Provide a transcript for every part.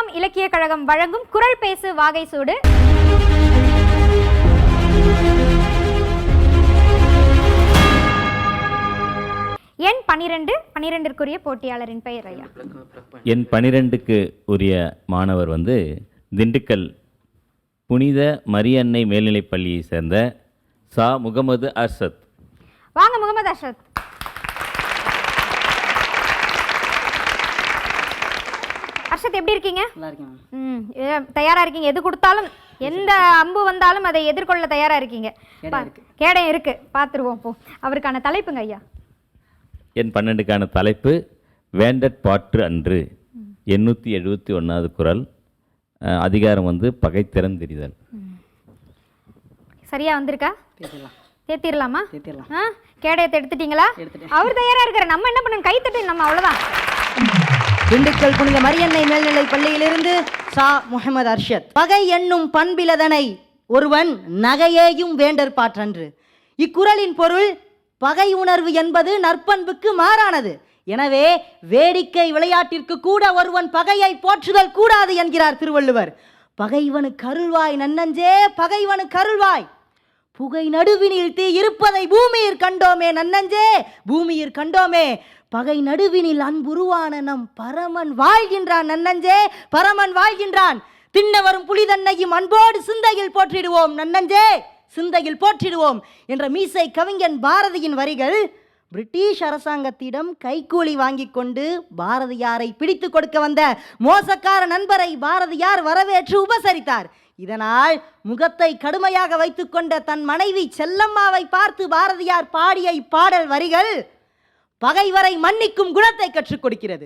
தமிழாம் இலக்கிய கழகம் வழங்கும் குரல் பேசு வாகை சூடு. எண் 12 போட்டியாளரின் பெயர் ஐயா. எண் 12க்கு உரிய மாணவர் திண்டுக்கல் புனித மரியன்னை மேல்நிலைப் பள்ளியை சேர்ந்த சா முகமது அர்ஷத். வாங்க முகமது அர்ஷத். அர்ஷத் எப்படி இருக்கீங்க? நல்லா இருக்கேன். தயாரா இருக்கீங்க? எது கொடுத்தாலும் எந்த அம்பு வந்தாலும் அதை எதிர்கொள்ள தயாரா இருக்கீங்க? கேடயம் இருக்கு, பார்த்துருவோம். போ அவருக்கான தலைப்புங்க ஐயா. எண் 12க்கான தலைப்பு வேண்டற் பாற்று அன்று. 871வது குறள். அதிகாரம் பகைத்திறன் தெரிதல். சரியா வந்திருக்கா? தேத்திரலாமா? தேத்திரலாம். கேடயத்தை எடுத்துட்டீங்களா? அவர் தயாரா இருக்காரு. நம்ம என்ன பண்ணணும்? கை தட்டி நம்ம அவ்வளவுதான். திண்டுக்கல் புனித மரியன்னை மேல்நிலை பள்ளியிலிருந்து சா முகமது அர்ஷத். பகை என்னும் பண்பிலதனை ஒருவன் நகையேயும் வேண்டற் பாற்றன்று. இக்குறளின் பொருள், பகை உணர்வு என்பது நற்பண்புக்கு மாறானது. எனவே வேடிக்கை விளையாட்டிற்கு கூட ஒருவன் பகையை போற்றுதல் கூடாது என்கிறார் திருவள்ளுவர். பகைவனுக்கு அருள்வாய் நன்னஞ்சே, பகைவனுக்கு அருள்வாய். புகை நடுவினில் தீ இருப்பதை பூமியிற் கண்டோமே நன்னஞ்சே, பூமியிற் கண்டோமே. பகை நடுவினில் அன்புருவான நம் பரமன் வாழ்கின்றான் நன்னஞ்சே, பரமன் வாழ்கின்றான். திண்ண வரும் புலிதன்னையும் அன்போடு சிந்தையில் போற்றிடுவோம் நன்னஞ்சே, சிந்தையில் போற்றிடுவோம் என்ற மீசை கவிஞன் பாரதியின் வரிகள் பிரிட்டிஷ் அரசாங்கத்திடம் கைக்கூலி வாங்கி கொண்டு பாரதியாரை பிடித்து கொடுக்க வந்த மோசக்கார நண்பரை பாரதியார் வரவேற்று உபசரித்தார். இதனால் முகத்தை கடுமையாக வைத்துக்கொண்ட தன் மனைவி செல்லம்மாவை பார்த்து பாரதியார் பாடிய இப்பாடல் வரிகள் பகைவரை மன்னிக்கும் குணத்தை கற்றுக் கொடுக்கிறது.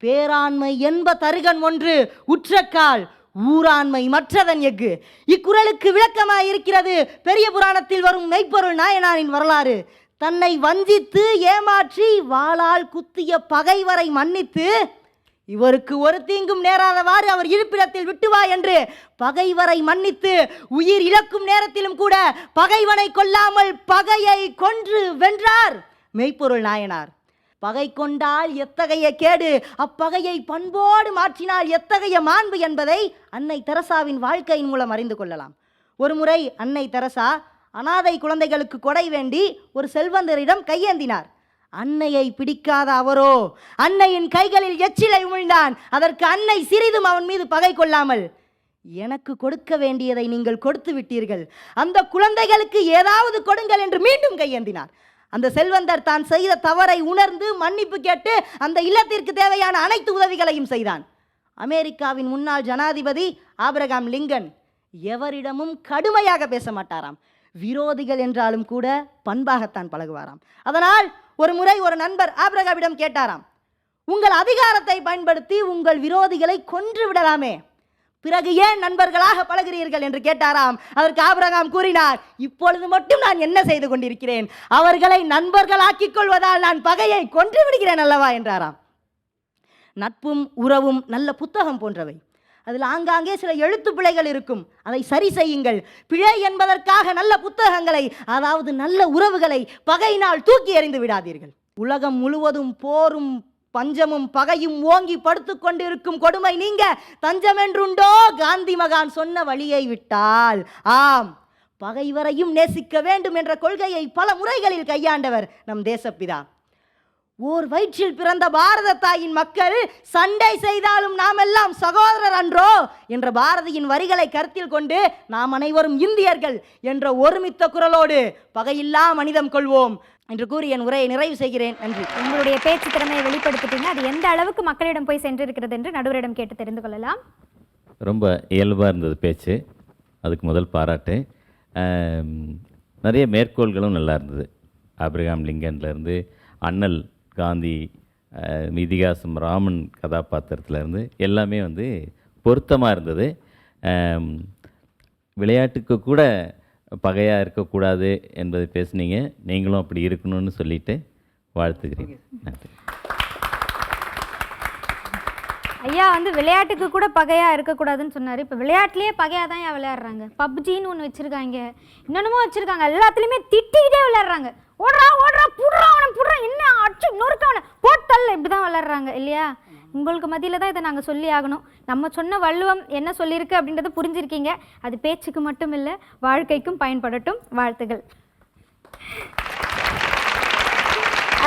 பேராண்மை என்ப தருகன் ஒன்று உற்றக்கால், ஊராண்மை மற்றதன் எஃகு. இக்குறளுக்கு விளக்கமாய் இருக்கிறது பெரிய புராணத்தில் வரும் மெய்ப்பொருள் நாயனாரின் வரலாறு. தன்னை வஞ்சித்து ஏமாற்றி வாளால் குத்திய பகைவரை மன்னித்து, இவருக்கு ஒரு தீங்கும் நேராதவாறு அவர் இருப்பிடத்தில் விட்டுவா என்று பகைவரை மன்னித்து, உயிர் இழக்கும் நேரத்திலும் கூட பகைவனை கொல்லாமல் பகையை கொன்று வென்றார் மெய்ப்பொருள் நாயனார். பகை கொண்டால் எத்தகைய கேடு, அப்பகையை பண்போடு மாற்றினால் எத்தகைய மாண்பு என்பதை அன்னை தெரசாவின் வாழ்க்கையின் மூலம் அறிந்து கொள்ளலாம். ஒரு முறை அன்னை தெரசா அனாதை குழந்தைகளுக்கு கொடை வேண்டி ஒரு செல்வந்தரிடம் கையேந்தினார். அன்னையை பிடிக்காத அவரோ அன்னையின் கைகளில் எச்சிலை உமிழ்ந்தான். அதற்கு அன்னை சிறிதும் அவன் மீது பகை கொள்ளாமல், எனக்கு கொடுக்க வேண்டியதை நீங்கள் கொடுத்து விட்டீர்கள், அந்த குழந்தைகளுக்கு ஏதாவது கொடுங்கள் என்று மீண்டும் கையேந்தினார். அந்த செல்வந்தர் தான் செய்த தவறை உணர்ந்து மன்னிப்பு கேட்டு அந்த இல்லத்திற்கு தேவையான அனைத்து உதவிகளையும் செய்தான். அமெரிக்காவின் முன்னாள் ஜனாதிபதி ஆபிரகாம் லிங்கன் எவரிடமும் கடுமையாக பேச மாட்டாராம். விரோதிகள் என்றாலும் கூட பண்பாகத்தான் பழகுவாராம். அதனால் ஒரு முறை ஒரு நண்பர் ஆபிரகாமிடம் கேட்டாராம், உங்கள் அதிகாரத்தை பயன்படுத்தி உங்கள் விரோதிகளை கொன்று விடலாமே, பிறகு ஏன் நண்பர்களாக பழகிறீர்கள் என்று கேட்டாராம். அதற்கு ஆபிரகாம் கூறினார், இப்பொழுது மட்டும் நான் என்ன செய்து கொண்டிருக்கிறேன், அவர்களை நண்பர்களாக்கிக் கொள்வதால் நான் பகையை கொன்று விடுகிறேன் அல்லவா என்றாராம். நட்பும் உறவும் நல்ல புத்தகம் போன்றவை. அதில் ஆங்காங்கே சில எழுத்து பிழைகள் இருக்கும், அதை சரி செய்யுங்கள். பிழை என்பதற்காக நல்ல புத்தகங்களை, அதாவது நல்ல உறவுகளை பகையினால் தூக்கி எறிந்து விடாதீர்கள். உலகம் முழுவதும் போரும் பஞ்சமும் பகையும் ஓங்கி படுத்து கொண்டிருக்கும் கொடுமை நீங்க தஞ்சமென்றுண்டோ காந்தி மகான் சொன்ன வழியை விட்டால். ஆம், பகைவரையும் நேசிக்க வேண்டும் என்ற கொள்கையை பல முறைகளில் கையாண்டவர் நம் தேசப்பிதா. ஓர் வயிற்றில் பிறந்த பாரத தாயின் மக்கள் சண்டை செய்தாலும் நாம் எல்லாம் சகோதரர் அன்றோ என்ற பாரதியின் வரிகளை கருத்தில் கொண்டு நாம் அனைவரும் இந்தியர்கள் என்ற ஒருமித்த குரலோடு பகையில்லா மனிதம் கொள்வோம் என்று கூறி என் உரையை நிறைவு செய்கிறேன். நன்றி. உங்களுடைய பேச்சு திறமையை வெளிப்படுத்திட்டீங்க. அது எந்த அளவுக்கு மக்களிடம் போய் சென்றிருக்கிறது என்று நடுவரிடம் கேட்டு தெரிந்து கொள்ளலாம். ரொம்ப இயல்பாக இருந்தது பேச்சு, அதுக்கு முதல் பாராட்டு. நிறைய மேற்கோள்களும் நல்லா இருந்தது. ஆபிரகாம் லிங்கன்லேருந்து அண்ணல் காந்தி, இதிகாசம் ராமன் கதாபாத்திரத்திலேருந்து எல்லாமே பொருத்தமாக இருந்தது. விளையாட்டுக்கு கூட பகையாக இருக்கக்கூடாது என்பதை பேசுனீங்க. நீங்களும் அப்படி இருக்கணும்னு சொல்லிட்டு வாழ்த்துக்கிறேன். நன்றி. ஐயா விளையாட்டுக்கு கூட பகையா இருக்கக்கூடாதுன்னு சொன்னார். இப்போ விளையாட்டுலேயே பகையாக தான் விளையாடுறாங்க. பப்ஜின்னு ஒன்று வச்சுருக்காங்க, இன்னொன்னுமோ வச்சுருக்காங்க. எல்லாத்துலேயுமே திட்டிக்கிட்டே விளையாடுறாங்க. ஓடுறா ஓடுறா, புடுறா அவனை புடுறா, என்ன அச்சு நொறுக்க அவனை போட்டல்ல, இப்படி தான் விளையாடுறாங்க. சொல்கிறாங்க இல்லையா? உங்களுக்கு மத்தியில் தான் இதை நாங்கள் சொல்லி ஆகணும். நம்ம சொன்ன வள்ளுவம் என்ன சொல்லியிருக்கு அப்படின்றத புரிஞ்சிருக்கீங்க. அது பேச்சுக்கு மட்டும் இல்லை, வாழ்க்கைக்கும் பயன்படட்டும். வாழ்த்துகள்.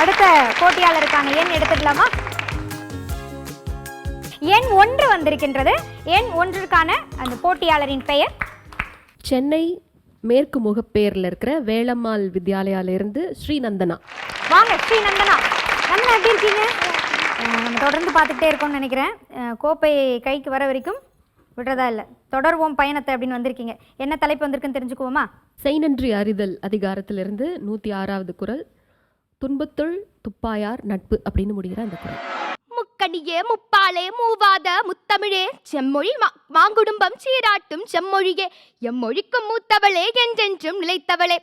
அடுத்த போட்டியாளருக்கான எண் எடுத்துக்கலாமா? எண் 1 வந்திருக்கின்றது. எண் 1க்கான அந்த போட்டியாளரின் பெயர் சென்னை மேற்கு முகப்பேரில் இருக்கிற வேளம்மாள் வித்யாலயாவிலிருந்து ஸ்ரீநந்தனா. வாங்க ஸ்ரீநந்தனா. நந்தனா எப்படி இருக்கீங்க? நம்ம தொடர்ந்து பார்த்துக்கிட்டே இருக்கோம்னு நினைக்கிறேன். கோப்பை கைக்கு வர வரைக்கும் விடுறதா இல்லை, தொடர்வோம் பயணத்தை அப்படின்னு வந்திருக்கீங்க. என்ன தலைப்பு வந்திருக்குன்னு தெரிஞ்சுக்குவோமா? செய்நன்றி அறிதல் அதிகாரத்திலிருந்து 106வது குறள், துன்பத்துள் துப்பாயார் நட்பு அப்படின்னு முடிகிற அந்த குறள். முக்கணியே முப்பாலே மூவாத முத்தமிழே செம்மொழி மாங்குடும்பம் சீராட்டும் செம்மொழியே எம்மொழிக்கும் மூத்தவளே என்றென்றும் நிலைத்தவளே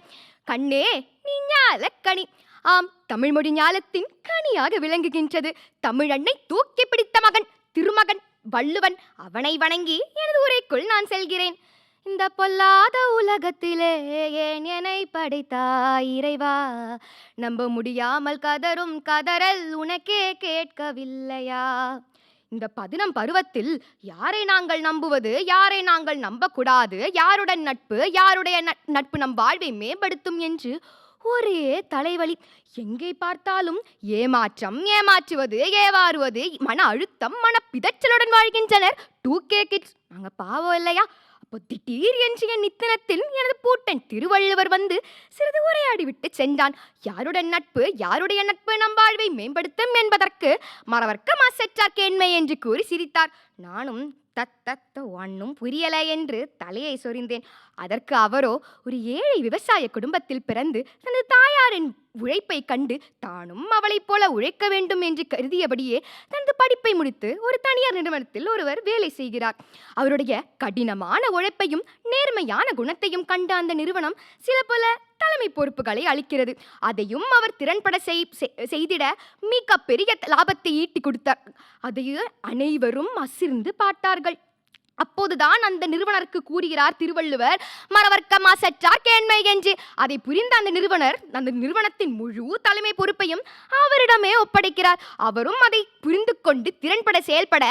கண்ணே நீ ஞாலக்கனி. ஆம், தமிழ்மொழி ஞாலத்தின் கனியாக விளங்குகின்றது. தமிழன்னை தூக்கி பிடித்த மகன் திருமகன் வள்ளுவன். அவனை வணங்கி எனது உரைக்குள் நான் செல்கிறேன். இந்த பொல்லாத உலகத்திலே ஏன் என்னை படைத்தாய் இறைவா? நம்ப முடியாமல் கதரும் கதறல் உனக்கே கேட்கவில்லையா? இந்த 11 பருவத்தில் யாரை நாங்கள் நம்புவது, யாரை நாங்கள் நம்பக்கூடாது, யாருடன் நட்பு, யாருடைய நட்பு நம் வாழ்வை மேம்படுத்தும் என்று ஒரே தலைவலி. எங்கே பார்த்தாலும் ஏமாற்றம், ஏமாற்றுவது, ஏவாறுவது, மன அழுத்தம், மன பிதற்றலுடன் வாழ்கின்றனர் 2K கிட்ஸ். நாங்கள் பாவம் இல்லையா? அப்போ திடீர் என்று என் நித்தனத்தில் எனது பூட்டன் திருவள்ளுவர் வந்து சிறிது உரையாடிவிட்டு சென்றான். யாருடன் நட்பு, யாருடைய நட்பு நம் வாழ்வை மேம்படுத்தும் என்பதற்கு மறவர்க்க மாசற்றார் கேண்மை என்று கூறி சிரித்தார். நானும் தத்த ஒன்னும் புரியலை என்று தலையை சொரிந்தேன். அதற்கு அவரோ ஒரு ஏழை விவசாய குடும்பத்தில் பிறந்து தனது தாயாரின் உழைப்பை கண்டு தானும் அவளைப் போல உழைக்க வேண்டும் என்று கருதியபடியே தனது படிப்பை முடித்து ஒரு தனியார் நிறுவனத்தில் ஒருவர் வேலை செய்கிறார். அவருடைய கடினமான உழைப்பையும் நேர்மையான குணத்தையும் கண்ட அந்த நிறுவனம் சில பல தலைமை பொறுப்புகளை அளிக்கிறது. அதையும் அவர் திறன்பட செய்திட மிக பெரிய லாபத்தை ஈட்டி கொடுத்தார். அதையும் அனைவரும் அசிர்ந்து பார்த்தார்கள். அப்போதுதான் அந்த நிறுவனருக்கு கூறுகிறார் திருவள்ளுவர், மறவர்க்க மாசற்றார் கேண்மை என்று. அதை புரிந்த அந்த நிறுவனர் அந்த நிறுவனத்தின் முழு தலைமை பொறுப்பையும் அவரிடமே ஒப்படைக்கிறார். அவரும் அதை புரிந்து கொண்டு திறன்பட செயல்பட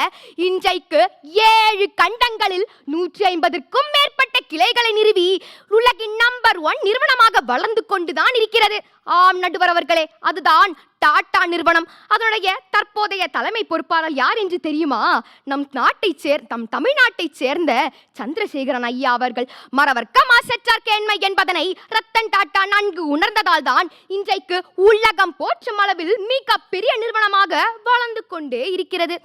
இன்றைக்கு 7 கண்டங்களில் 150க்கும் மேற்பட்ட கிளைகளை நிறுவி உலகின் நம்பர் 1 நிறுவனமாக வளர்ந்து கொண்டுதான் இருக்கிறது. ஆம் நடுவர் அவர்களே, அதுதான் டாடா நிறுவனம். அதனுடைய தற்போதைய தலைமை பொறுப்பாளர் யார் என்று தெரியுமா? நம் தமிழ்நாட்டைச் சேர்ந்த சந்திரசேகரன் ஐயா அவர்கள். மறவர்க்க மாசற்றார் கேண்மை என்பதனை ரத்தன் டாடா நன்கு உணர்ந்ததால் தான் இன்றைக்கு உலகம் போற்றும் அளவில் மிக பெரிய நிறுவனமாக வளர்ந்து கொண்டே இருக்கிறது.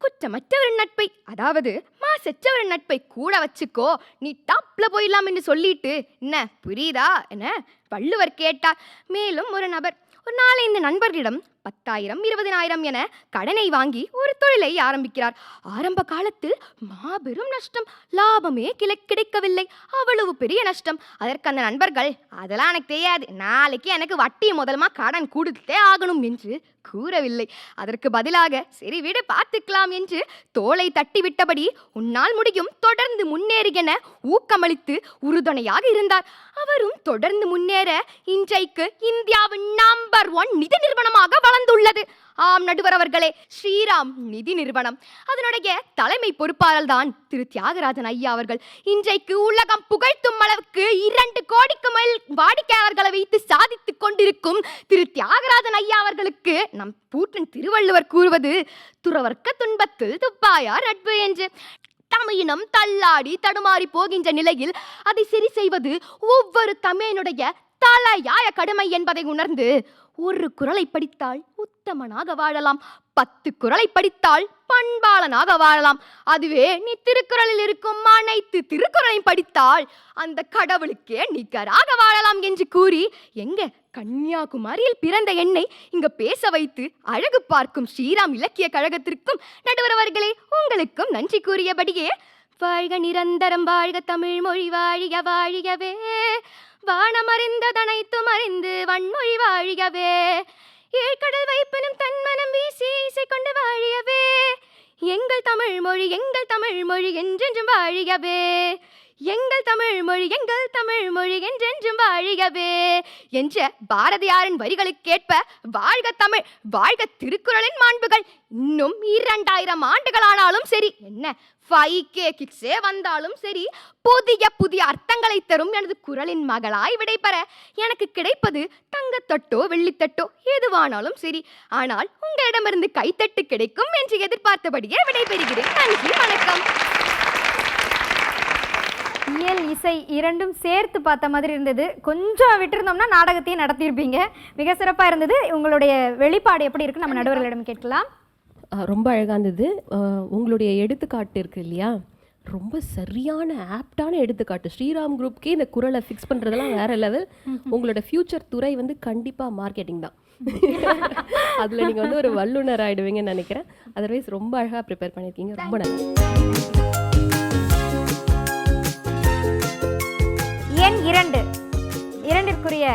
குற்றமற்றவரின் நட்பை, அதாவது மாசற்றவரின் நட்பை கூட வச்சுக்கோ, நீ டாப்ல போயிடலாம் என்று சொல்லிட்டு என்ன புரியுதா என வள்ளுவர் கேட்டார். மேலும் ஒரு நபர் ஒரு 4-5 நண்பர்களிடம் 10,000 20,000 என கடனை வாங்கி ஒரு தொழிலை ஆரம்பிக்கிறார். ஆரம்ப காலத்தில் மாபெரும் நஷ்டம், லாபமே கிடைக்கவில்லை. அவ்வளவு பெரிய நஷ்டம். அதற்கு அந்த நண்பர்கள், அதெல்லாம் எனக்கு தெரியாது, நாளைக்கு எனக்கு வட்டி முதலமா கடன் கொடுத்தே ஆகணும் என்று கூறவில்லை. அதற்கு பதிலாக சரி விடு பார்த்துக்கலாம் என்று தோளை தட்டி விட்டபடி உன்னால் முடியும், தொடர்ந்து முன்னேறு என ஊக்கமளித்து உறுதுணையாக இருந்தார். அவரும் தொடர்ந்து முன்னேற இன்றைக்கு இந்தியாவின் நம்பர் 1 நிதி நிறுவனமாக வளர்ந்துள்ளது. ஆம் நடுவர் அவர்களே, ஸ்ரீராம் நிதி நிறுவனம். அதனுடைய தலைமை பொறுப்பாளர் தான் திரு தியாகராஜன் ஐயா அவர்கள். இன்றைக்கு உலகம் புகழ்த்தும் அளவுக்கு 2 கோடிக்கு மேல் வாடிக்கையாளர்களை வைத்து சாதித்துக் கொண்டிருக்கும் திரு தியாகராஜன் ஐயா அவர்களுக்கு நம் பூட்டன் திருவள்ளுவர் கூறுவது துறவர்க்க துன்பத்தில் துப்பாயார் நட்பு என்று. தமிழினம் தள்ளாடி தடுமாறி போகின்ற நிலையில் அதை சரி செய்வது ஒவ்வொரு தமிழனுடைய தலையாய கடமை என்பதை உணர்ந்து ஒரு குறளை படித்தால் உத்தமனாக வாழலாம், 10 குறளை படித்தால் பண்பாளனாக வாழலாம். அதுவே நீ திருக்குறளில் இருக்கும் அனைத்து திருக்குறளையும் படித்தால் அந்த கடவுளுக்கே நிகராக வாழலாம் என்று கூறி எங்க கன்னியாகுமரியில் பிறந்த என்னை இங்க பேச வைத்து அழகு பார்க்கும் ஸ்ரீராம் இலக்கிய கழகத்திற்கும் நடுவரவர்களே உங்களுக்கும் நன்றி கூறியபடியே வாழ்க நிரந்தரம், வாழ்க தமிழ் மொழி வாழிய வாழியவே, வானமறிந்ததனைத்தும் அறிந்து வன்மொழி வாழியவே, ஏழ்கடல் வைப்பினும் தன்மனம் வீசி இசை கொண்டு வாழியவே, எங்கள் தமிழ் மொழி என்றென்றும் வாழியவே, எங்கள் தமிழ் மொழி என்றென்றும் வாழிகவே என்ற பாரதியாரின் வரிகளுக்கேற்ப வாழ்க தமிழ், வாழ்க திருக்குறளின் மாண்புகள். இன்னும் 2000 ஆண்டுகளானாலும் சரி, என்ன 5K கிக்ஸே வந்தாலும் சரி, புதிய அர்த்தங்களை தரும் எனது குறளின் மகளாய் விடைபெற எனக்கு கிடைப்பது தங்கத்தட்டோ வெள்ளித்தட்டோ எதுவானாலும் சரி. ஆனால் உங்களிடமிருந்து கைத்தட்டு கிடைக்கும் என்று எதிர்பார்த்தபடியே விடைபெறுகிறேன். நன்றி, வணக்கம். இயல் இசை இரண்டும் சேர்த்து பார்த்த மாதிரி இருந்தது. கொஞ்சம் விட்டுருந்தோம்னா நாடகத்தையும் நடத்தியிருப்பீங்க. மிக சிறப்பாக இருந்தது. உங்களுடைய வெளிப்பாடு எப்படி இருக்குன்னு நம்ம நடுவர்களிடம் கேட்கலாம். ரொம்ப அழகாக இருந்தது. உங்களுடைய எடுத்துக்காட்டு இருக்கு இல்லையா, ரொம்ப சரியான ஆப்டான எடுத்துக்காட்டு. ஸ்ரீராம் குரூப்கே இந்த குரலை ஃபிக்ஸ் பண்ணுறதெல்லாம் வேற லெவல். உங்களோட ஃபியூச்சர் துறை வந்து கண்டிப்பாக மார்க்கெட்டிங் தான். அதில் நீங்கள் வந்து ஒரு வல்லுநர் ஆகிடுவீங்கன்னு நினைக்கிறேன். அதர்வைஸ் ரொம்ப அழகாக ப்ரிப்பேர் பண்ணியிருக்கீங்க. ரொம்ப நன்றி. எண் 2 இரண்டிற்குரிய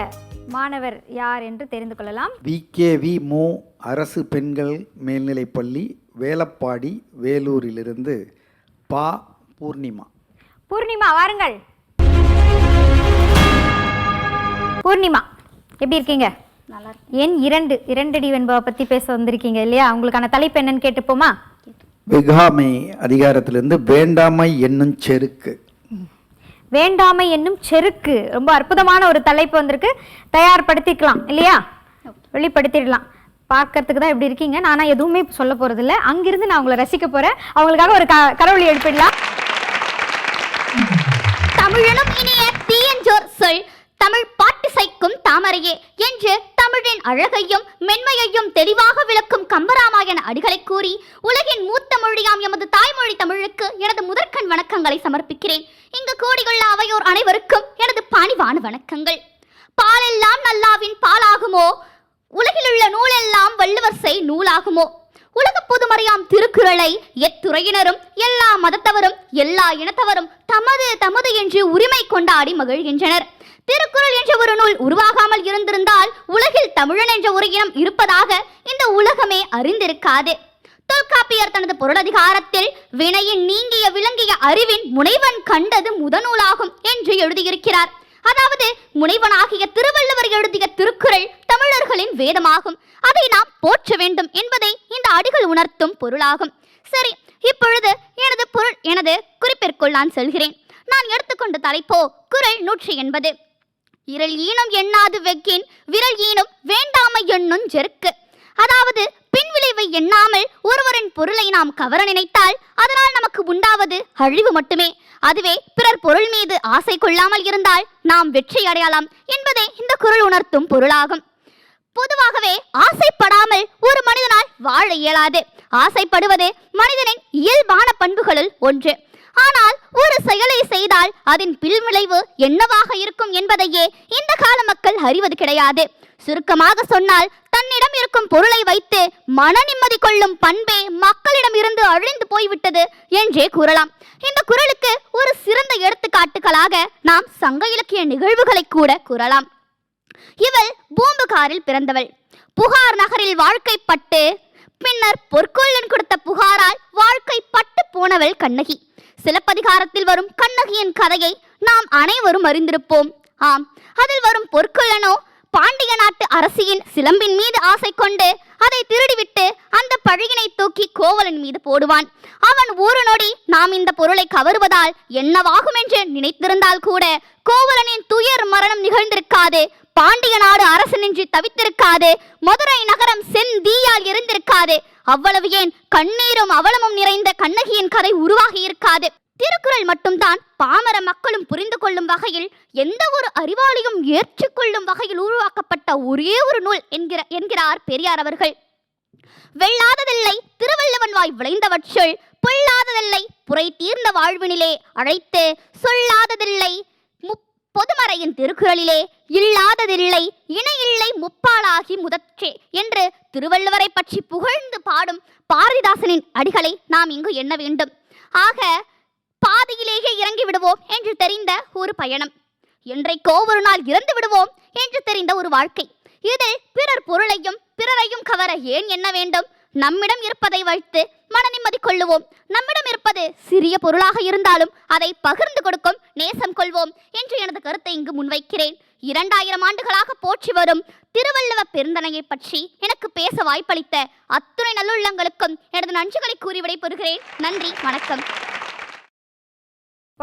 மாணவர் யார் என்று தெரிந்து கொள்ளலாம். விகேவி மு அரசு பெண்கள் மேல்நிலைப்பள்ளி, வேலப்பாடி, வேலூரிலிருந்து பா பூர்ணிமா. பூர்ணிமா வாருங்கள். பூர்ணிமா எப்படி இருக்கீங்க? நல்லா. எண் 2 இரண்டடி வெண்பாவை பற்றி பேச வந்திருக்கீங்க இல்லையா? உங்களுக்கான தலைப்பு என்னன்னு கேட்டுப்போமா? வெகாமை அதிகாரத்திலிருந்து வேண்டாமை என்னும் செருக்கு. வேண்டாமை என்னும் செருக்கு. ரொம்ப அற்புதமான ஒரு தலைப்பு வந்திருக்கு. தயார்படுத்திக்கலாம் இல்லையா? வெளிப்படுத்திடலாம். பார்க்கறதுக்கு தான் எப்படி இருக்கீங்க. நானா எதுவுமே சொல்ல போறது இல்லை. அங்கிருந்து நான் உங்களை ரசிக்க போறேன். அவங்களுக்காக ஒரு கடவுளை எழுப்பிடலாம். தமிழனும் இனிய தீயஞ்சோர் சொல் தமிழ் பாட்டு சைக்கும் தாமரையே என்று தமிழின் அழகையும் மென்மையையும் தெளிவாக விளக்கும் கம்பராமாயண அடிகளை கூறி உலகின் மூத்த மொழியாம் எமது தாய்மொழி தமிழுக்கு எனது முதற்கண் வணக்கங்களை சமர்ப்பிக்கிறேன். இங்கு கூடியுள்ள அவையோர் அனைவருக்கும் எனது பணிவான வணக்கங்கள். பாலெல்லாம் நல்லாவின் பாலாகுமோ, உலகிலுள்ள நூலெல்லாம் வள்ளுவர் செய் நூலாகுமோ, உலக பொதுமறையாம் திருக்குறளை எத்துறையினரும் எல்லா மதத்தவரும் எல்லா இனத்தவரும் தமது தமது என்று உரிமை கொண்டாடி மகிழ்கின்றனர். திருக்குறள் என்ற ஒரு நூல் உருவாகாமல் இருந்திருந்தால் உலகில் தமிழன் என்ற ஒரு இனம் இருப்பதாக இந்த உலகமே அறிந்திருக்காது. தொல்காப்பியர் தனது பொருளதிகாரத்தில் வினையின் நீங்கிய விளங்கிய அறிவின் முனைவன் கண்டது முதநூலாகும் என்று எழுதியிருக்கிறார். அதாவது முனைவனாகிய திருவள்ளுவர் எழுதிய திருக்குறள் தமிழர்களின் வேதமாகும். அதை நாம் போற்ற வேண்டும் என்பதை இந்த அடிகள் உணர்த்தும் பொருளாகும். சரி, இப்பொழுது எனது குறிப்பிற்குள் நான் செல்கிறேன். நான் எடுத்துக்கொண்ட தலைப்போ குறள் 180. இரல் ஈனும் எண்ணாது வெக்கின் விரல் ஈனும் வேண்டாமை எண்ணுஞ் செருக்கு. அதாவது பின்விளைவை எண்ணாமல் ஒருவரின் பொருளை நாம் கவர நினைத்தால் அதனால் நமக்கு உண்டாவது அழிவு மட்டுமே. அதுவே பிறர் பொருள் மீது ஆசை கொள்ளாமல் இருந்தால் நாம் வெற்றி அடையலாம் என்பதை இந்த குறள் உணர்த்தும் பொருளாகும். பொதுவாகவே ஆசைப்படாமல் ஒரு மனிதனால் வாழ இயலாது. ஆசைப்படுவது மனிதனின் இயல்பான பண்புகளுள் ஒன்று. ஆனால் ஒரு செயலை செய்தால் அதன் பின்விளைவு என்னவாக இருக்கும் என்பதையே இந்த கால மக்கள் அறிவது கிடையாது. சுருக்கமாக சொன்னால் தன்னிடம் இருக்கும் பொருளை வைத்து மன நிம்மதி கொள்ளும் பண்பே மக்களிடம் இருந்து அழிந்து போய்விட்டது என்றே கூறலாம். இந்த குறளுக்கு ஒரு சிறந்த எடுத்துக்காட்டுகளாக நாம் சங்க இலக்கிய நிகழ்வுகளை கூட கூறலாம். இவள் பூம்புகாரில் பிறந்தவள். புகார் நகரில் வாழ்க்கைப்பட்டு பின்னர் பொற்கொள்ளன் கொடுத்த புகாரால் வாழ்க்கைப்பட்டு போனவள் கண்ணகி. சிலப்பதிகாரத்தில் வரும் கண்ணகியின் கதையை நாம் அனைவரும் அறிந்திருப்போம். ஆம், அதில் வரும் பொற்கொள்ளனோ பாண்டிய நாட்டு அரசியின் சிலம்பின் மீது ஆசை கொண்டு அதை திருடிவிட்டு அந்த பழியினை தூக்கி கோவலன் மீது போடுவான். அவன் ஒரு நொடி நாம் இந்த பொருளை கவருவதால் என்னவாகும் என்று நினைத்திருந்தால் கூட கோவலனின் துயர் மரணம் நிகழ்ந்திருக்காது. பாண்டிய நாடு அரசு நின்று தவித்திருக்காது. மதுரை நகரம் செந்தீயால் எரிந்திருக்காது. அவ்வளவு ஏன் கண்ணீரும் அவலமும் நிறைந்த கண்ணகியின் கதை உருவாகி இருக்காது. திருக்குறள் மட்டும்தான் பாமர மக்களும் புரிந்து கொள்ளும் வகையில், எந்த ஒரு அறிவாளியும் ஏற்றுக்கொள்ளும் வகையில் உருவாக்கப்பட்ட ஒரே ஒரு நூல் என்கிறார் பெரியார் அவர்கள். வெல்லாததில்லை திருவள்ளுவன் வாய் விளைந்தவற்றுள், பொல்லாததில்லை புரை தீர்ந்த வாழ்வினிலே அழைத்து, சொல்லாததில்லை பொதுமறையின் திருக்குறளிலே, இல்லாததில்லை இணையில்லை முப்பாலாகி முதற்றே என்று திருவள்ளுவரை பற்றி புகழ்ந்து பாடும் பாரதிதாசனின் அடிகளை நாம் இங்கு எண்ண வேண்டும். ஆக பாதியிலேயே இறங்கி விடுவோம் என்று தெரிந்த ஒரு பயணம், என்றைக்கோ ஒரு நாள் இறந்து விடுவோம் என்று தெரிந்த ஒரு வாழ்க்கை. இதில் பிறர் பொருளையும் பிறரையும் கவர ஏன் எண்ண வேண்டும்? நம்மிடம் இருப்பதை வைத்து மன நிம்மதி கொள்ளுவோம். நம்மிடம் இருப்பது சிறிய பொருளாக இருந்தாலும் அதை பகிர்ந்து கொடுக்கும் நேசம் கொள்வோம் என்று எனது கருத்தை இங்கு முன்வைக்கிறேன். 2000 ஆண்டுகளாக போற்றி வரும் திருவள்ளுவ பெருந்தனையை பற்றி எனக்கு பேச வாய்ப்பளித்த அத்துணை நல்லுள்ளங்களுக்கும் எனது நன்றிகளை கூறி விடைபெறுகிறேன். நன்றி, வணக்கம்.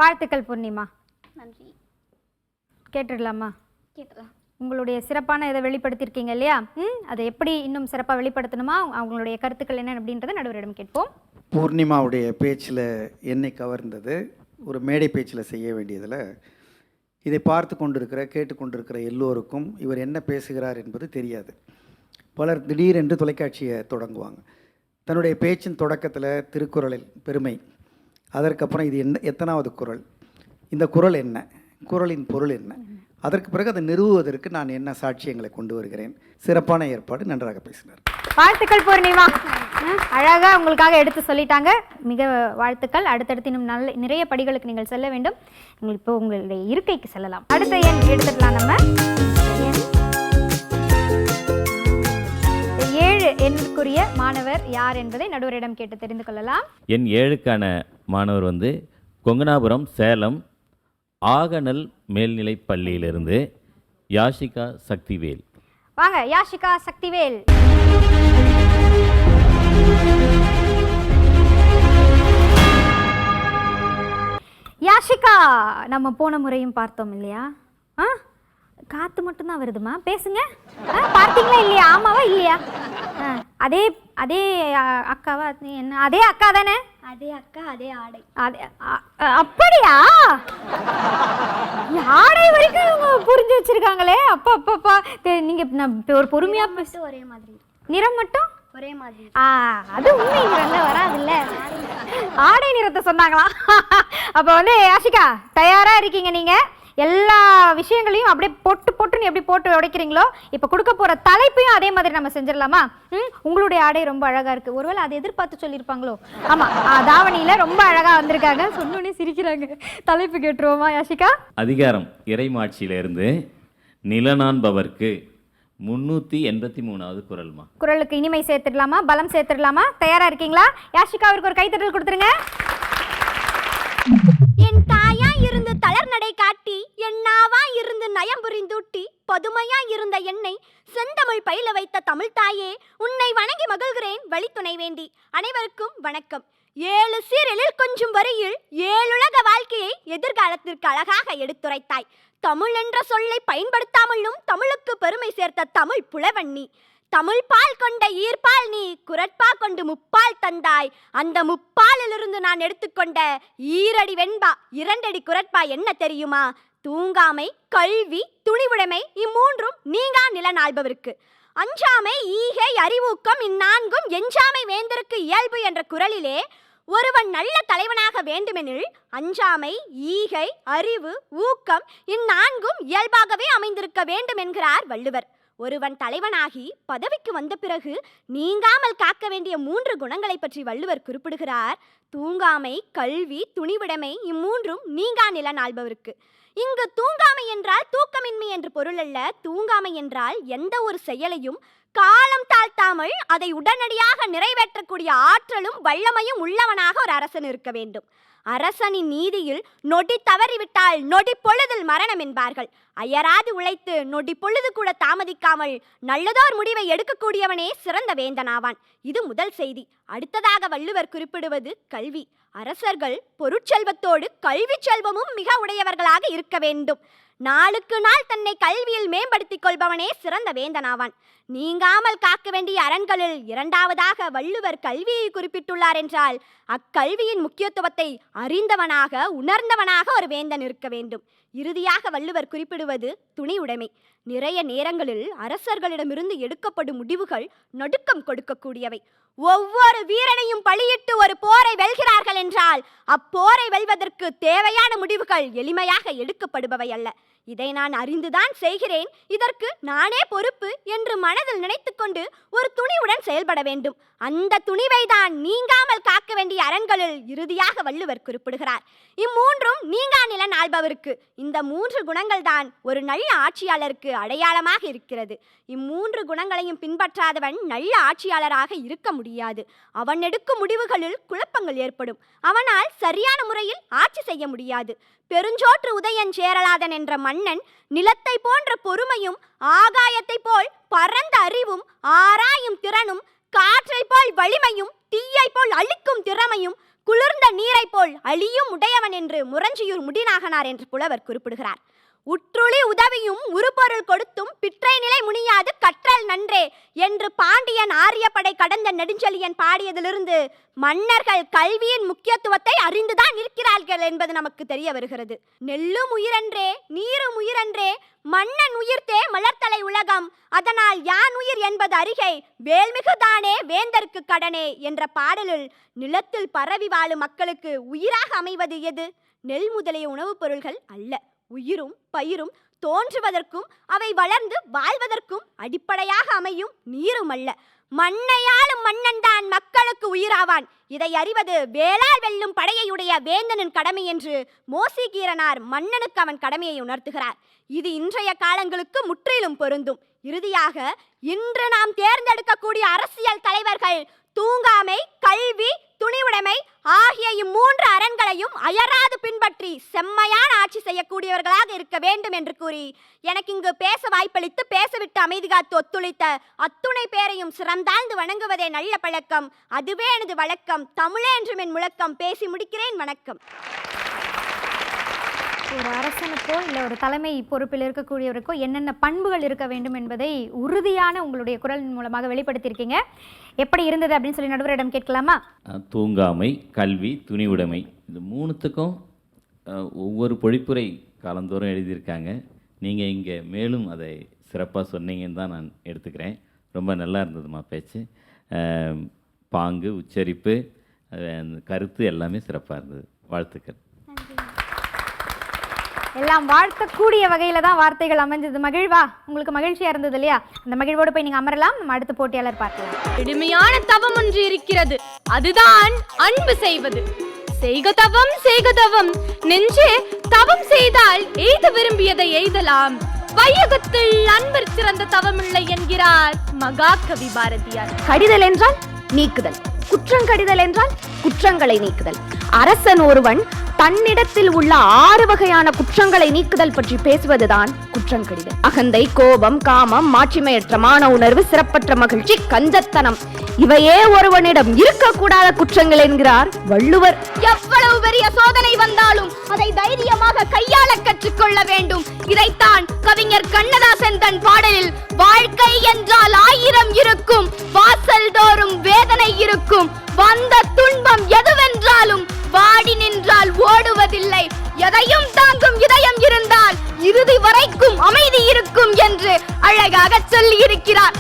வாழ்த்துக்கள் பூர்ணிமா. நன்றி. கேட்டுடலாமா? கேட்கலாம். உங்களுடைய சிறப்பான இதை வெளிப்படுத்தியிருக்கீங்க இல்லையா? அதை எப்படி இன்னும் சிறப்பாக வெளிப்படுத்தணுமா, அவங்களுடைய கருத்துக்கள் என்ன அப்படின்றத நடுவரிடம் கேட்போம். பூர்ணிமாவுடைய பேச்சில் என்னை கவர்ந்தது, ஒரு மேடை பேச்சில் செய்ய வேண்டியதில் இதை பார்த்து கொண்டிருக்கிற கேட்டுக்கொண்டிருக்கிற எல்லோருக்கும் இவர் என்ன பேசுகிறார் என்பது தெரியாது. பலர் திடீரென்று தொலைக்காட்சியை தொடங்குவாங்க. தன்னுடைய பேச்சின் தொடக்கத்தில் திருக்குறளில் பெருமை, அதற்கப்புறம் இது என்ன, எத்தனாவது குறள், இந்த குறள் என்ன, குறளின் பொருள் என்ன, அதற்கு பிறகு அதை நிறுவுவதற்கு நான் என்ன சாட்சியங்களை கொண்டு வருகிறேன். சிறப்பான ஏற்பாடு, நன்றாக பேசினார். வாழ்த்துக்கள் பூர்ணிமா. அழகாக உங்களுக்காக எடுத்து சொல்லிட்டாங்க. மிக வாழ்த்துக்கள். அடுத்தடுத்து இன்னும் நிறைய படிகளுக்கு நீங்கள் செல்ல வேண்டும். இப்போ உங்களுடைய இருக்கைக்கு செல்லலாம். அடுத்த எண் எடுத்துக்கலாம். நம்ம 7 எண்ணுக்குரிய மாணவர் யார் என்பதை நடுவரிடம் கேட்டு தெரிந்து கொள்ளலாம். எண் 7க்கான மாணவர் வந்து கொங்கனாபுரம் சேலம் ஆகநல் மேல்நிலைப் பள்ளியிலிருந்து யாஷிகா சக்திவேல். வாங்க யாஷிகா சக்திவேல். யாஷிகா, நம்ம போன முறையும் பார்த்தோம் இல்லையா? காத்து மட்டும்தான் வருதுமா, பேசுங்க. பார்த்தீங்களா இல்லையா? ஆமாவா இல்லையா? அதே அதே அக்காவா? என்ன அதே அக்கா தானே? அதே அக்கா, அதே ஆடை. அப்படியா? ஆடை வரைக்கும் இவங்க புரிஞ்சு வச்சிருக்காங்களே. அப்பா அப்பா, நீங்க ஒரு பொறுமையா பேச. ஒரே மாதிரி. நிறம் மட்டும் ஒரே மாதிரி. அது உண்மை நிறம்ல வராதுல்ல. ஆடை நிறத்தை சொன்னாங்களா? அப்ப வந்து யாஷிகா தயாரா இருக்கீங்க நீங்க? எல்லா விஷயங்களையும் அப்படியே பொட்டுன்னு எப்படி போட்டு உடைக்கிறீங்களோ, இப்போ கொடுக்க போகிற தலைப்பையும் அதே மாதிரி நம்ம செஞ்சிடலாமா? உங்களுடைய ஆடை ரொம்ப அழகாக இருக்குது. ஒருவேளை அதை எதிர்பார்த்து சொல்லியிருப்பாங்களோ? ஆமாம், தாவணியில் ரொம்ப அழகாக வந்திருக்காங்க. சொன்னோன்னே சிரிக்கிறாங்க. தலைப்பு கேட்டுருவோமா யாஷிகா? அதிகாரம் இறைமாட்சியிலிருந்து நிலநான்பவர்க்கு 383வது குறள்மா. குறளுக்கு இனிமை சேர்த்துடலாமா, பலம் சேர்த்துடலாமா? தயாராக இருக்கீங்களா? யாஷிகாவிற்கு ஒரு கைத்தட்டல் கொடுத்துருங்க. என் தாயா இருந்து தளர் நடை காட்டி, என் நாவா இருந்து நயம் புரிந்தூட்டி, பதுமையா இருந்த என்னை செந்தமிழ் பயில வைத்த தமிழ் தாயே, உன்னை வணங்கி மகிழ்கிறேன் வழித்துணை வேண்டி. அனைவருக்கும் வணக்கம். 7 சீரிலில் கொஞ்சம் வரியில் 7 உலக வாழ்க்கையை எதிர்காலத்திற்கு அழகாக எடுத்துரைத்தாய். தமிழ் என்ற சொல்லை பயன்படுத்தாமலும் தமிழுக்கு பெருமை சேர்த்த தமிழ் புலவன் நீ. தமிழ் பால் கொண்ட ஈர்ப்பால் நீ குரட்பா கொண்டு முப்பால் தந்தாய். அந்த முப்பாலிலிருந்து நான் எடுத்துக்கொண்ட ஈரடி வெண்பா 2 அடி குரட்பா என்ன தெரியுமா? தூங்காமை, கல்வி, துணிவுடைமை இம்மூன்றும் நீங்கா நிலநாள்பவருக்கு. அஞ்சாமை, ஈகை, அறிவூக்கம் இந்நான்கும் எஞ்சாமை வேந்தருக்கு இயல்பு என்ற குறளிலே ஒருவன் நல்ல தலைவனாக வேண்டுமெனில் அஞ்சாமை, ஈகை, அறிவு, ஊக்கம் இந்நான்கும் இயல்பாகவே அமைந்திருக்க வேண்டும் என்கிறார் வள்ளுவர். ஒருவன் தலைவனாகி பதவிக்கு வந்த பிறகு நீங்காமல் காக்க வேண்டிய 3 குணங்களை பற்றி வள்ளுவர் குறிப்பிடுகிறார். தூங்காமை, கல்வி, துணிவுடைமை இம்மூன்றும் நீங்கா நிலநாள்பவருக்கு. இங்கு தூங்காமை என்றால் தூக்கமின்மை என்று பொருள் அல்ல. தூங்காமை என்றால் எந்த ஒரு செயலையும் காலம் தாழ்த்தாமல் அதை உடனடியாக நிறைவேற்றக்கூடிய ஆற்றலும் வல்லமையும் உள்ளவனாக ஒரு அரசன் இருக்க வேண்டும். அரசனின் நீதியில் நொடி தவறிவிட்டால் நொடி பொழுதில் மரணம் என்பார்கள். அயராது உழைத்து நொடி பொழுது கூட தாமதிக்காமல் நல்லதோர் முடிவை எடுக்கக்கூடியவனே சிறந்த வேந்தனாவான். இது முதல் செய்தி. அடுத்ததாக வள்ளுவர் குறிப்பிடுவது கல்வி. அரசர்கள் பொருட்செல்வத்தோடு கல்வி செல்வமும் மிக உடையவர்களாக இருக்க வேண்டும். நாளுக்கு நாள் தன்னை கல்வியில் மேம்படுத்திக் கொள்பவனே சிறந்த வேந்தனாவான். நீங்காமல் காக்க வேண்டிய அரண்களில் 2வதாக வள்ளுவர் கல்வியை குறிப்பிட்டுள்ளார் என்றால் அக்கல்வியின் முக்கியத்துவத்தை அறிந்தவனாக உணர்ந்தவனாக ஒரு வேந்தன் இருக்க வேண்டும். இறுதியாக வள்ளுவர் குறிப்பிடுவது துணிவுடைமை. நிறைய நேரங்களில் அரசர்களிடமிருந்து எடுக்கப்படும் முடிவுகள் நடுக்கம் கொடுக்கக்கூடியவை. ஒவ்வொரு வீரனையும் பலியிட்டு ஒரு போரை வெல்கிறார்கள் என்றால் அப்போரை வெல்வதற்கு தேவையான முடிவுகள் எளிமையாக எடுக்கப்படுபவை அல்ல. இதை நான் அறிந்துதான் செய்கிறேன், இதற்கு நானே பொறுப்பு என்று மனதில் நினைத்துக்கொண்டு ஒரு துணிவுடன் செயல்பட வேண்டும். அந்த துணிவை தான் நீங்காமல் காக்க வேண்டிய அரண்களில் இறுதியாக வள்ளுவர் குறிப்பிடுகிறார். இம்மூன்றும் நீங்கா நிலன் ஆள்பவருக்கு. இந்த 3 குணங்கள் தான் ஒரு நல்ல ஆட்சியாளருக்கு அடையாளமாக இருக்கிறது. இம்மூன்று குணங்களையும் பின்பற்றாதவன் நல்ல ஆட்சியாளராக இருக்க முடியாது. அவன் எடுக்கும் முடிவுகளில் குழப்பங்கள் ஏற்படும். அவனால் சரியான முறையில் ஆட்சி செய்ய முடியாது. பெருஞ்சோற்று உதயன் சேரலாதன் என்ற மன்னன் நிலத்தை போன்ற பொறுமையும், ஆகாயத்தை போல் பரந்த அறிவும், ஆராயும் திறனும், காற்றை போல் வலிமையும், தீயை போல் அழிக்கும் திறமையும், குளிர்ந்த நீரை போல் அழியும் உடையவன் என்று முரஞ்சியூர் முடிநாகனார் என்று புலவர் குறிப்பிடுகிறார். உற்றுளி உதவியும் உருப்பொருள் கொடுத்தும் பிற்றை நிலை முனியாது கற்றல் நன்றே என்று பாண்டியன் ஆரியப்படை கடந்த நெடுஞ்செழியன் பாடியதிலிருந்து மன்னர்கள் கல்வியின் முக்கியத்துவத்தை அறிந்துதான் இருக்கிறார்கள் என்பது நமக்கு தெரிய வருகிறது. நெல்லும் உயிரன்றே, நீரும் உயிரன்றே, மன்னன் உயிர்த்தே மலர்த்தலை உலகம், அதனால் யான் உயிர் என்பது அறிகை, வேல்மிகுதானே வேந்தருக்கு கடனே என்ற பாடலில் நிலத்தில் பரவி வாழும் மக்களுக்கு உயிராக அமைவது எது? நெல் முதலிய உணவுப் பொருள்கள் அல்ல. உயிரும் பயிரும் தோன்றுவதற்கும் அவை வளர்ந்து வாழ்வதற்கும் அடிப்படையாக அமையும் நீரும் அல்ல. மண்ணையாளும் மன்னன் தான் மக்களுக்கு உயிராவான். இதை அறிவது வேளால் வெல்லும் படையுடைய வேந்தனின் கடமை என்று மோசிகீரனார் மன்னனுக்கு அவன் கடமையை உணர்த்துகிறார். இது இன்றைய காலங்களுக்கு முற்றிலும் பொருந்தும். இறுதியாக இன்று நாம் தேர்ந்தெடுக்கக்கூடிய அரசியல் தலைவர்கள் தூங்காமை, கல்வி, துணிவுடைமை ஆகிய இம்மூன்று அரண்களையும் அயராது பின்பற்றி செம்மையான ஆட்சி செய்யக்கூடியவர்களாக இருக்க வேண்டும் என்று கூறி எனக்கு இங்கு பேச வாய்ப்பளித்து பேசவிட்டு அமைதி காத்து ஒத்துழைத்த அத்துணை பேரையும் சிறந்தாழ்ந்து வணங்குவதே நல்ல பழக்கம். அதுவே எனது வழக்கம். தமிழே என்றும் என் முழக்கம். பேசி முடிக்கிறேன். வணக்கம். ஒரு அரசனுக்கோ இல்லை ஒரு தலைமை பொறுப்பில் இருக்கக்கூடியவருக்கோ என்னென்ன பண்புகள் இருக்க வேண்டும் என்பதை உறுதியான உங்களுடைய குரலின் மூலமாக வெளிப்படுத்தியிருக்கீங்க. எப்படி இருந்தது அப்படின்னு சொல்லி நடுவரிடம் கேட்கலாமா? தூங்காமை, கல்வி, துணிவுடைமை, இந்த மூணுத்துக்கும் ஒவ்வொரு பொழிப்புரை காலந்தோறும் எழுதியிருக்காங்க. நீங்கள் இங்கே மேலும் அதை சிறப்பாக சொன்னீங்கன்னு தான் நான் எடுத்துக்கிறேன். ரொம்ப நல்லா இருந்ததுமா பேச்சு. பாங்கு, உச்சரிப்பு, கருத்து எல்லாமே சிறப்பாக இருந்தது. வாழ்த்துக்கள். எல்லாம் வாழ்த்தக்கூடிய வகையில் தான் வார்த்தைகள் அமைஞ்சது. மகிழ்வா, உங்களுக்கு மகிழ்ச்சியாக இருந்தது இல்லையா? அந்த மகிழ்வோடு போய் நீங்கள் அமரலாம். நம்ம அடுத்த போட்டியாளர் பார்க்கலாம். எளிமையான தவம் ஒன்று இருக்கிறது, அதுதான் அன்பு செய்வது. செய்க தவம், செய்க தவம், நெஞ்சே தவம் செய்தால் எய்த விரும்பியதை எய்தலாம். வையகத்தில் அன்பர் சிறந்த தவமில்லை என்கிறார் மகாகவி பாரதியார். கடிதல் என்றால் நீக்குதல், குற்றங்கடிதல் என்றால் குற்றங்களை நீக்குதல். அரசன் ஒருவன் தன்னிடத்தில் உள்ள 6 வகையான குற்றங்களை நீக்குதல் பற்றி பேசுவதுதான் குற்றங்கடிதல். அகந்தை, கோபம், காமம், மாட்சிமையற்ற மான உணர்வு, சிறப்பற்ற மகிழ்ச்சி, கஞ்சத்தனம், இவையே ஒருவனிடம் இருக்கக்கூடாத குற்றங்கள் என்கிறார் வள்ளுவர். எவ்வளவு பெரிய சோதனை வந்தாலும் அதை தைரியமாக கையாள கற்றுக்கொள்ள வேண்டும். இதைத்தான் கவிஞர் கண்ணதாசன் தன் பாடலில் வாழ்க்கை என்றால் 1000 இருக்கும், வாசல் தோறும் வேதனை இருக்கும், வந்த துன்பம் எதுவென்றாலும் வாடி நின்றால் ஓடுவதில்லை, எதையும் தாங்கும் இதயம் இருந்தால் இறுதி வரைக்கும் அமைதி இருக்கும் என்று அழகாக சொல்லி இருக்கிறார்.